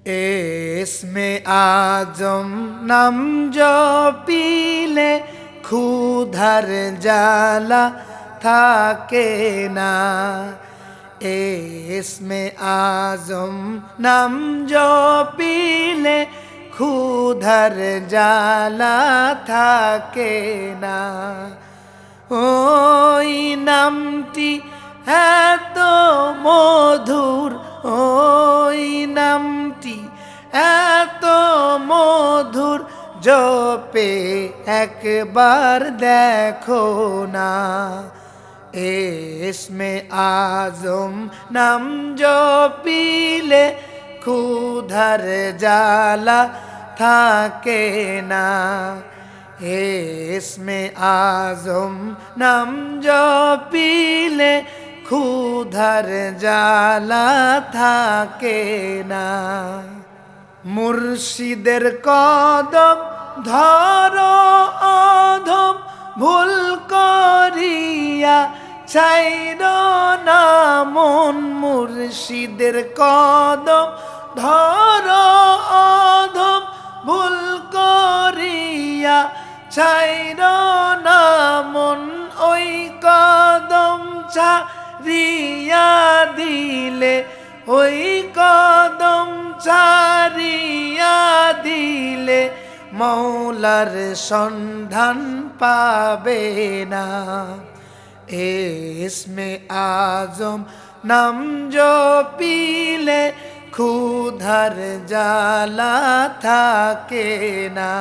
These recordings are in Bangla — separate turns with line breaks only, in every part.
ইসমে আজম নাম জপিলে ক্ষুধার জ্বালা থাকে না। ইসমে আজম নাম জপিলে ক্ষুধার জ্বালা থাকে না। ওই নামটি এত মধুর, ওই নামটি এত মধুর, জপে একবার দেখো না। ইসমে আজম নাম জপিলে ক্ষুধার জ্বালা থাকে না। ইসমে আজম নাম জপিলে ক্ষুধার জ্বালা থাকে না। মুর্শিদের কদম ধরো অধম, ভুল করিয়া ছাইরো না মন। মুর্শিদের কদম ধরো অধম, ভুল করিয়া ছাইরো না মন। ওই কদম ছাড়িয়া দিলে, ওই কদম ছাড়িয়া দিলে মৌলার সন্ধান পাবে না। ইসমে আজম নাম জপিলে ক্ষুধার জ্বালা থাকে না।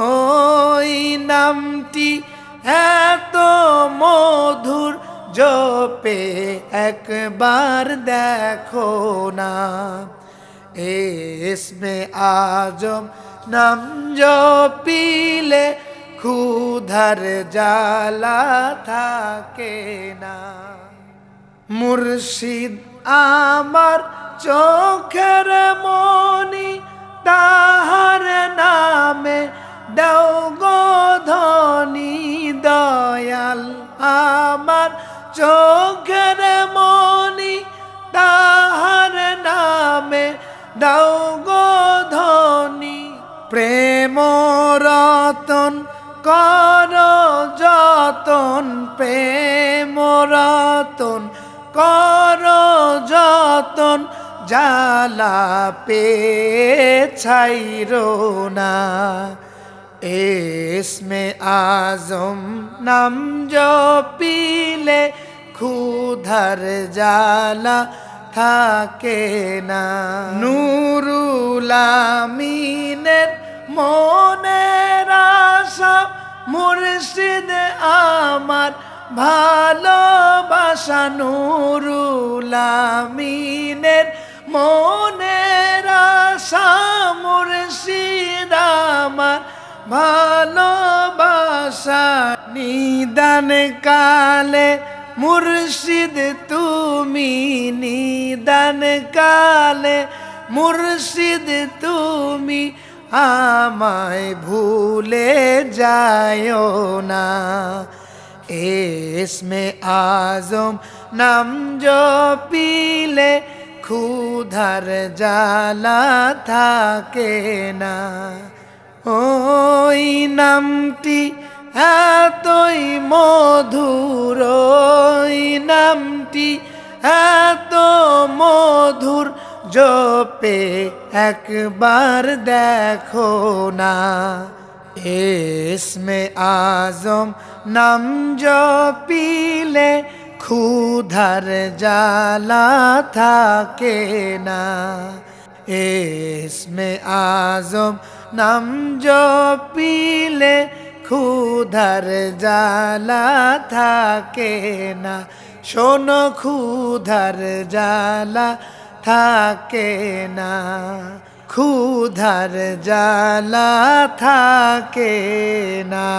ওই নামটি এত মধুর, জপে একবার দেখো না। ইসমে আজম নাম জপিলে ক্ষুধার জ্বালা থাকে না। মুর্শিদ আমার চোখের মনি, তাহার নামে দাও গো ধনী। দয়াল আমার চোখের মনি, তাহার নামে দাও গো ধনী। প্রেম রতন কর যতন, প্রেম রতন কর যতন, জ্বালা পে ছাইরো না। ইসমে আজম নাম জপিলে ক্ষুধার জ্বালা থাকে না। নুরুল আমিনের মনের আশা, মুর্শিদ আমার ভালোবাসা। নুরুল আমিনের মনের আশা, মুর্শিদ আমার ভালোবাসা। নিদান কালে মুর্শিদ তুমি, নিদান কালে মুর্শিদ তুমি, আমায় ভুলে যায়ও না। ইসমে আজম নাম জপিলে ক্ষুধার জ্বালা থাকে না। ওই নামটি এতই মধুর, ওই নামটি এত মধুর, জপে একবার দেখো না। ইসমে আজম নাম জপিলে ক্ষুধার জ্বালা থাকে না। ইসমে আজম নাম জপিলে ক্ষুধার জ্বালা থাকে না। শোনো ক্ষুধার জ্বালা থাকে না, ক্ষুধার জ্বালা থাকে না।